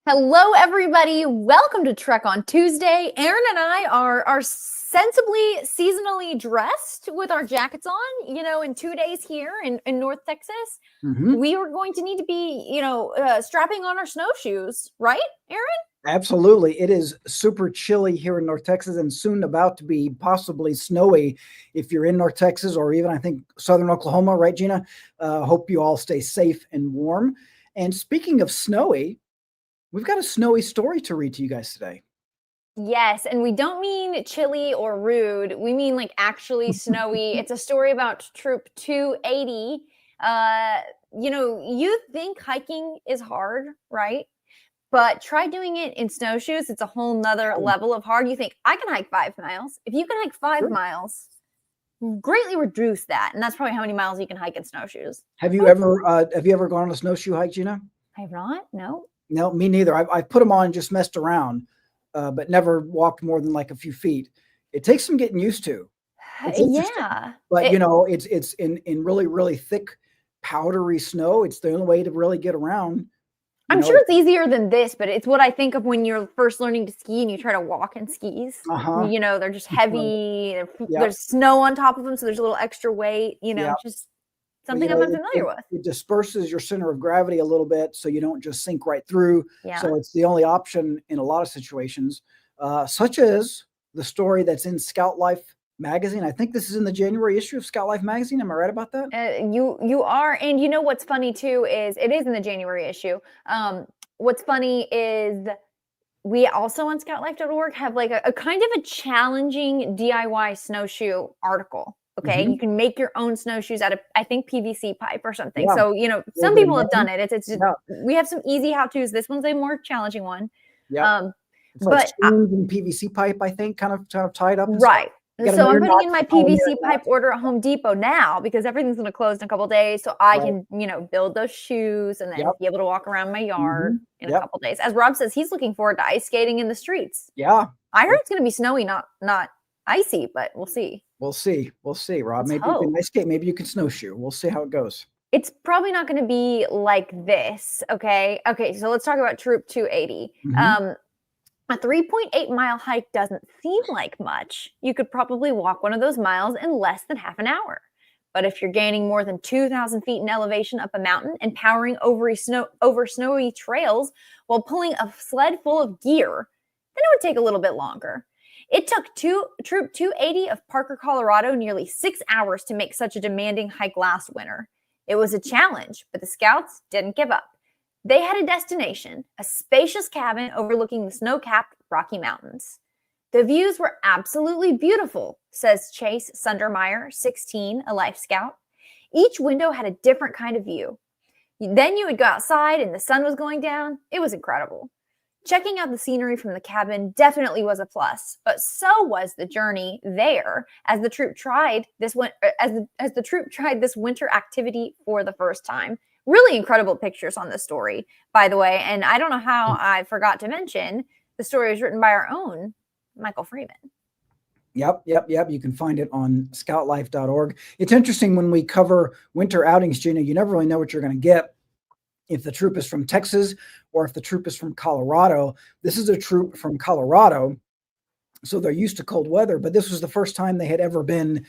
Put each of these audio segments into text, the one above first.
Hello, everybody. Welcome to Trek on Tuesday. Aaron and I are sensibly seasonally dressed with our jackets on. In 2 days here in North Texas, we are going to need to be, strapping on our snowshoes, right, Aaron? Absolutely. It is super chilly here in North Texas and soon about to be possibly snowy if you're in North Texas or even, I think, southern Oklahoma, right, Gina? Hope you all stay safe and warm. And speaking of snowy, we've got a snowy story to read to you guys today. Yes, and we don't mean chilly or rude. We mean like actually snowy. It's a story about Troop 280. You think hiking is hard, right? But try doing it in snowshoes. It's a whole nother level of hard. You think, I can hike 5 miles. If you can hike 5 miles, greatly reduce that. And that's probably how many miles you can hike in snowshoes. Have you ever gone on a snowshoe hike, Gina? I have not. No. No, me neither. I've put them on and just messed around, but never walked more than like a few feet. It takes some getting used to. Yeah. But it's in really, really thick, powdery snow. It's the only way to really get around. I'm sure it's easier than this, but it's what I think of when you're first learning to ski and you try to walk in skis. They're just heavy. There's snow on top of them, so there's a little extra weight. Just something I'm unfamiliar with. It disperses your center of gravity a little bit, so you don't just sink right through. Yeah. So it's the only option in a lot of situations, such as the story that's in Scout Life magazine. I think this is in the January issue of Scout Life magazine. Am I right about that? You are, and you know what's funny too is it is in the January issue. What's funny is we also on scoutlife.org have like a kind of a challenging DIY snowshoe article. Okay, you can make your own snowshoes out of, I think, PVC pipe or something. Yeah. So some people have done it. It's just, we have some easy how-tos. This one's a more challenging one. Yeah, it's like spoons and PVC pipe, I think, kind of tied up. Right. So I'm putting in my PVC pipe order at Home Depot now because everything's going to close in a couple of days. So I can, build those shoes and then be able to walk around my yard in a couple of days. As Rob says, he's looking forward to ice skating in the streets. Yeah. I heard it's going to be snowy, not icy, but we'll see. We'll see, Rob. Maybe you can ice skate. Maybe you can snowshoe. We'll see how it goes. It's probably not going to be like this. Okay. So let's talk about Troop 280. A 3.8-mile hike doesn't seem like much. You could probably walk one of those miles in less than half an hour. But if you're gaining more than 2,000 feet in elevation up a mountain and powering over snowy trails while pulling a sled full of gear, then it would take a little bit longer. It took Troop 280 of Parker, Colorado, nearly 6 hours to make such a demanding hike last winter. It was a challenge, but the scouts didn't give up. They had a destination, a spacious cabin overlooking the snow-capped Rocky Mountains. The views were absolutely beautiful, says Chase Sundermeyer, 16, a life scout. Each window had a different kind of view. Then you would go outside and the sun was going down. It was incredible. Checking out the scenery from the cabin definitely was a plus, but so was the journey there as the troop tried this winter activity for the first time. Really incredible pictures on this story, by the way. And I don't know how I forgot to mention the story was written by our own Michael Freeman. Yep. You can find it on scoutlife.org. It's interesting when we cover winter outings, Gina, you never really know what you're going to get. If the troop is from Texas or if the troop is from Colorado. This is a troop from Colorado, so they're used to cold weather, but this was the first time they had ever been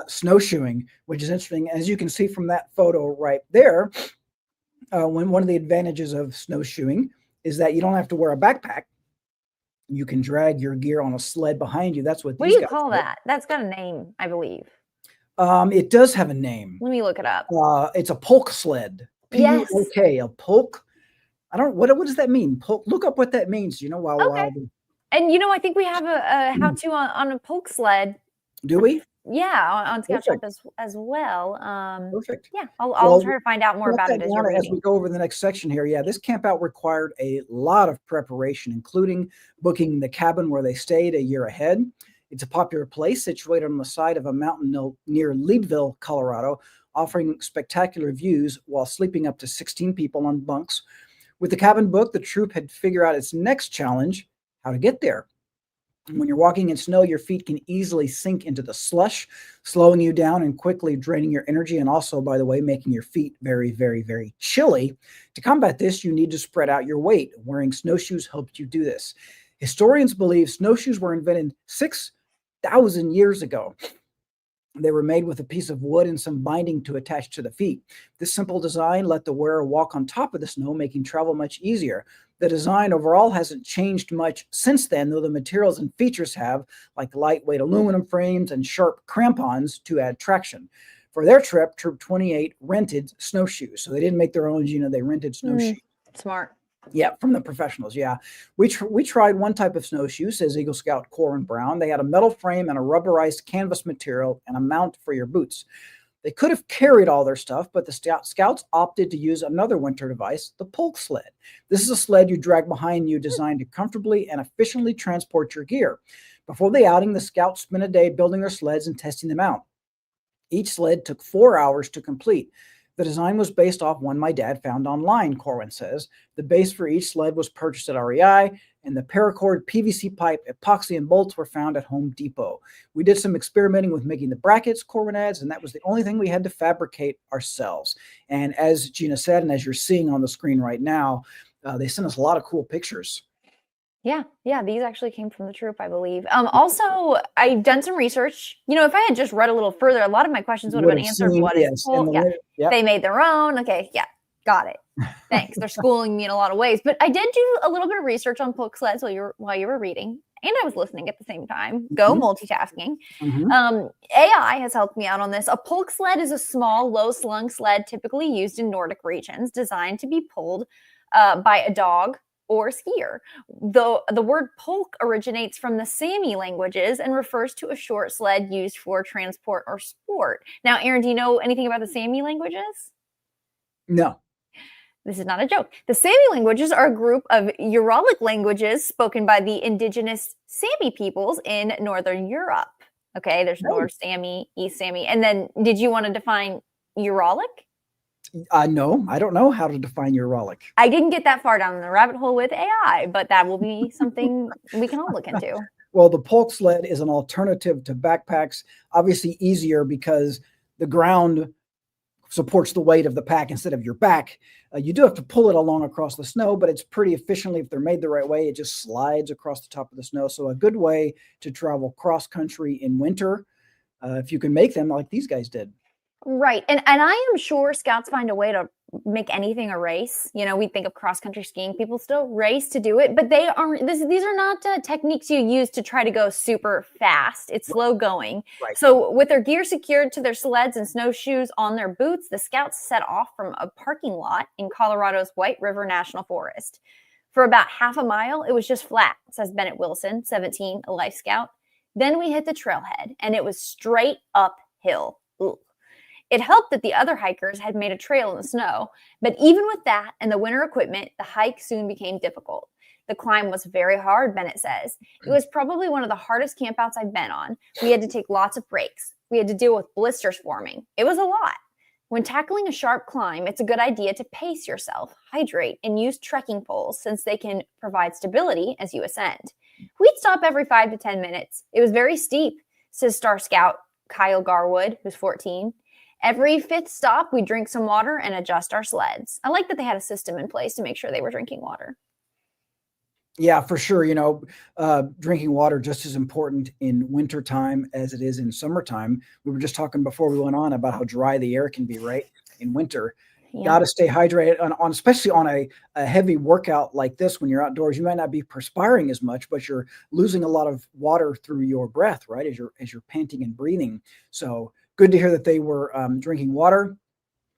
snowshoeing, which is interesting. As you can see from that photo right there, one of the advantages of snowshoeing is that you don't have to wear a backpack. You can drag your gear on a sled behind you. That's what do you call that? That's got a name, I believe. It does have a name. Let me look it up. It's a polk sled. P-O-K, a polk. What does that mean? Polk. Look up what that means. And I think we have a how-to on a polk sled. Do we? Yeah, on Scout as well. Perfect. Yeah, I'll try to find out more about it as we go over the next section here. Yeah, this camp out required a lot of preparation, including booking the cabin where they stayed a year ahead. It's a popular place situated on the side of a mountain near Leadville, Colorado, offering spectacular views while sleeping up to 16 people on bunks. With the cabin booked, the troop had figured out its next challenge, how to get there. When you're walking in snow, your feet can easily sink into the slush, slowing you down and quickly draining your energy, and also, by the way, making your feet very, very, very chilly. To combat this, you need to spread out your weight. Wearing snowshoes helps you do this. Historians believe snowshoes were invented 6,000 years ago. They were made with a piece of wood and some binding to attach to the feet. This simple design let the wearer walk on top of the snow, making travel much easier. The design overall hasn't changed much since then, though the materials and features have, like lightweight aluminum frames and sharp crampons to add traction. For their trip, Troop 28 rented snowshoes. So they didn't make their own, they rented snowshoes. Smart. Yeah, from the professionals. Yeah, we tried one type of snowshoe, says Eagle Scout Corin Brown. They had a metal frame and a rubberized canvas material and a mount for your boots. They could have carried all their stuff, but the scouts opted to use another winter device, the polk sled. This is a sled you drag behind you, designed to comfortably and efficiently transport your gear. Before the outing, the scouts spent a day building their sleds and testing them out. Each sled took 4 hours to complete. The design was based off one my dad found online, Corwin says. The base for each sled was purchased at REI, and the paracord, PVC pipe, epoxy, and bolts were found at Home Depot. We did some experimenting with making the brackets, Corwin adds, and that was the only thing we had to fabricate ourselves. And as Gina said, and as you're seeing on the screen right now, they sent us a lot of cool pictures. Yeah, these actually came from the troop, I believe. Also, I've done some research. If I had just read a little further, a lot of my questions would have been answered. What is polk? Yeah, they made their own. Okay, yeah, got it. Thanks. They're schooling me in a lot of ways. But I did do a little bit of research on polk sleds while you were reading, and I was listening at the same time. Go multitasking. AI has helped me out on this. A polk sled is a small, low-slung sled typically used in Nordic regions, designed to be pulled by a dog or skier. The word polk originates from the Sami languages and refers to a short sled used for transport or sport. Now, Aaron, do you know anything about the Sami languages? No. This is not a joke. The Sami languages are a group of Uralic languages spoken by the indigenous Sami peoples in Northern Europe. Okay, there's North Sami, East Sami. And then, did you want to define Uralic? No, I don't know how to define Uralic. I didn't get that far down the rabbit hole with AI, but that will be something we can all look into. Well, the polk sled is an alternative to backpacks, obviously easier because the ground supports the weight of the pack instead of your back. You do have to pull it along across the snow, but it's pretty efficiently, if they're made the right way, it just slides across the top of the snow. So a good way to travel cross country in winter, if you can make them like these guys did. Right. And I am sure scouts find a way to make anything a race. We think of cross-country skiing. People still race to do it, but these are not techniques you use to try to go super fast. It's slow going. Right. So with their gear secured to their sleds and snowshoes on their boots, the scouts set off from a parking lot in Colorado's White River National Forest. For about half a mile, it was just flat, says Bennett Wilson, 17, a life scout. Then we hit the trailhead, and it was straight uphill. Ooh. It helped that the other hikers had made a trail in the snow, but even with that and the winter equipment, the hike soon became difficult. The climb was very hard, Bennett says. It was probably one of the hardest campouts I've been on. We had to take lots of breaks. We had to deal with blisters forming. It was a lot. When tackling a sharp climb, it's a good idea to pace yourself, hydrate, and use trekking poles since they can provide stability as you ascend. We'd stop every 5 to 10 minutes. It was very steep, says Star Scout Kyle Garwood, who's 14. Every fifth stop, we drink some water and adjust our sleds. I like that they had a system in place to make sure they were drinking water. Yeah, for sure. Drinking water just as important in wintertime as it is in summertime. We were just talking before we went on about how dry the air can be, right? In winter. Yeah. Got to stay hydrated on especially on a heavy workout like this. When you're outdoors, you might not be perspiring as much, but you're losing a lot of water through your breath, right? As you're panting and breathing. So good to hear that they were drinking water.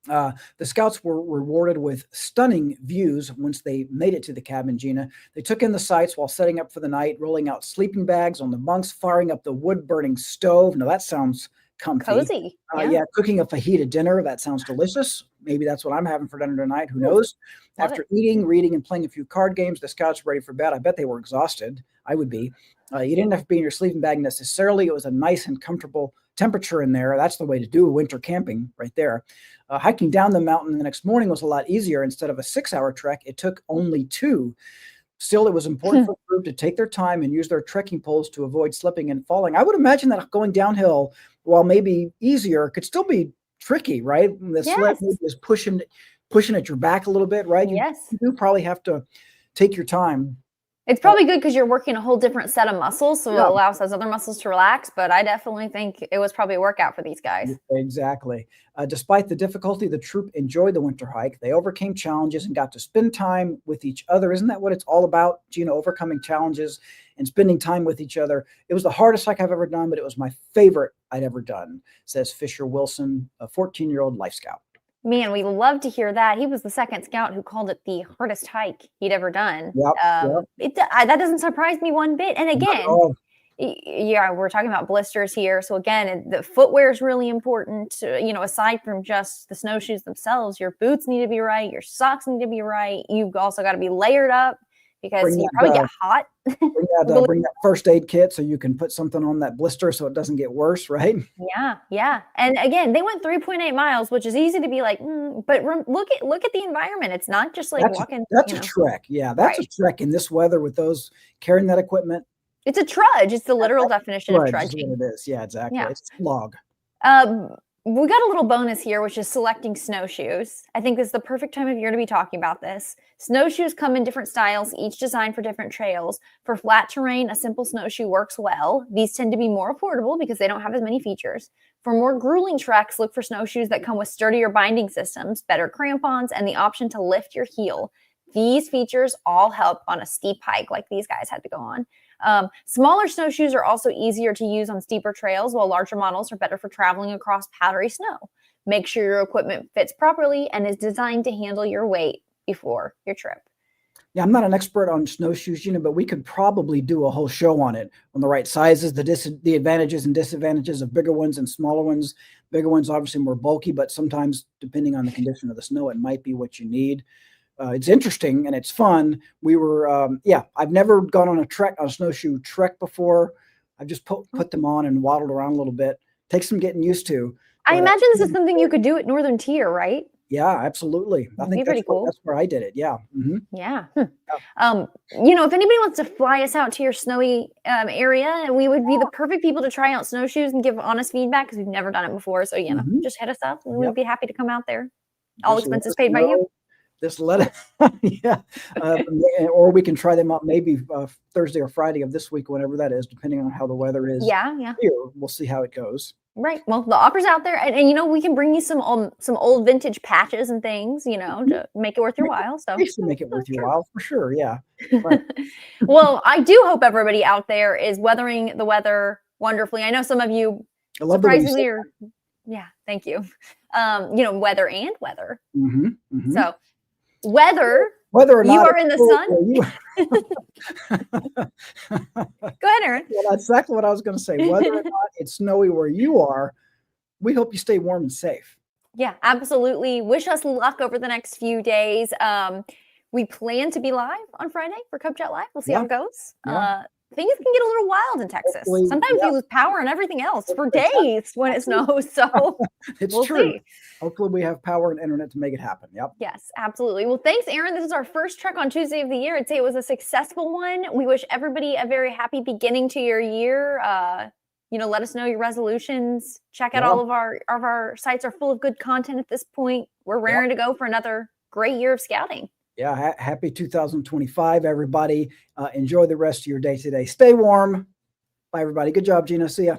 The scouts were rewarded with stunning views once they made it to the cabin, Gina. They took in the sights while setting up for the night, rolling out sleeping bags on the bunks, firing up the wood-burning stove. Now that sounds comfy. Cozy. Yeah, cooking a fajita dinner. That sounds delicious. Maybe that's what I'm having for dinner tonight. Who knows? After eating, reading, and playing a few card games, the scouts were ready for bed. I bet they were exhausted. I would be. You didn't have to be in your sleeping bag necessarily. It was a nice and comfortable temperature in there. That's the way to do winter camping right there. Hiking down the mountain the next morning was a lot easier. Instead of a 6-hour trek, it took only 2. Still, it was important for the group to take their time and use their trekking poles to avoid slipping and falling. I would imagine that going downhill, while maybe easier, could still be tricky, right? The sled Yes. is pushing at your back a little bit, right? Yes. You do probably have to take your time. It's probably good because you're working a whole different set of muscles, so it Yeah. allows those other muscles to relax, but I definitely think it was probably a workout for these guys. Exactly. Despite the difficulty, the troop enjoyed the winter hike. They overcame challenges and got to spend time with each other. Isn't that what it's all about, Gina? Overcoming challenges and spending time with each other. It was the hardest hike I've ever done, but it was my favorite I'd ever done, says Fisher Wilson, a 14-year-old Life Scout. Man, we love to hear that. He was the second scout who called it the hardest hike he'd ever done. Yep. That doesn't surprise me one bit. And again, yeah, we're talking about blisters here. So again, the footwear is really important. Aside from just the snowshoes themselves, your boots need to be right. Your socks need to be right. You've also got to be layered up because you probably get hot. Bring that first aid kit so you can put something on that blister so it doesn't get worse, right? Yeah. And again, they went 3.8 miles, which is easy to be like, but look at the environment. It's not just like walking. That's a trek. Yeah, that's a trek in this weather with those carrying that equipment. It's a trudge. It's the literal definition of trudging. It is. Yeah, exactly. Yeah. It's a slog. We got a little bonus here, which is selecting snowshoes. I think this is the perfect time of year to be talking about this. Snowshoes come in different styles, each designed for different trails. For flat terrain, a simple snowshoe works well. These tend to be more affordable because they don't have as many features. For more grueling treks, look for snowshoes that come with sturdier binding systems, better crampons, and the option to lift your heel. These features all help on a steep hike like these guys had to go on. Smaller snowshoes are also easier to use on steeper trails, while larger models are better for traveling across powdery snow. Make sure your equipment fits properly and is designed to handle your weight before your trip. Yeah, I'm not an expert on snowshoes, but we could probably do a whole show on it, on the right sizes, the advantages and disadvantages of bigger ones and smaller ones. Bigger ones, obviously more bulky, but sometimes depending on the condition of the snow, it might be what you need. It's interesting and it's fun. We were, I've never gone on a snowshoe trek before. I've just put them on and waddled around a little bit. Takes some getting used to. I imagine this is something you could do at Northern Tier, right? Yeah, absolutely. I think that's cool. That's where I did it. Yeah. Mm-hmm. Yeah. If anybody wants to fly us out to your snowy area, we would be the perfect people to try out snowshoes and give honest feedback because we've never done it before. So, just hit us up and we'd be happy to come out there. All expenses paid by you. Just let it, or we can try them out maybe Thursday or Friday of this week, whenever that is, depending on how the weather is. Yeah. Here, we'll see how it goes. Right. Well, the offer's out there, and we can bring you some old vintage patches and things, to make it worth your while. So make it worth your while for sure. Yeah. Right. Well, I do hope everybody out there is weathering the weather wonderfully. I know some of you surprisingly are. Yeah. Thank you. Weather and weather. Mm-hmm, mm-hmm. So. Whether or not you are in the sun. Go ahead, Aaron. Well, that's exactly what I was going to say. Whether or not it's snowy where you are, we hope you stay warm and safe. Yeah, absolutely. Wish us luck over the next few days. We plan to be live on Friday for Cub Chat Live. We'll see how it goes. Yeah. Things can get a little wild in Texas. Sometimes you lose power and everything else for days when it snows. So we'll true. See. Hopefully we have power and internet to make it happen. Yep. Yes, absolutely. Well, thanks, Aaron. This is our first trek on Tuesday of the year. I'd say it was a successful one. We wish everybody a very happy beginning to your year. Let us know your resolutions. Check out all of our sites are full of good content at this point. We're raring to go for another great year of scouting. Yeah, happy 2025, everybody. Enjoy the rest of your day today. Stay warm. Bye, everybody. Good job, Gina. See ya.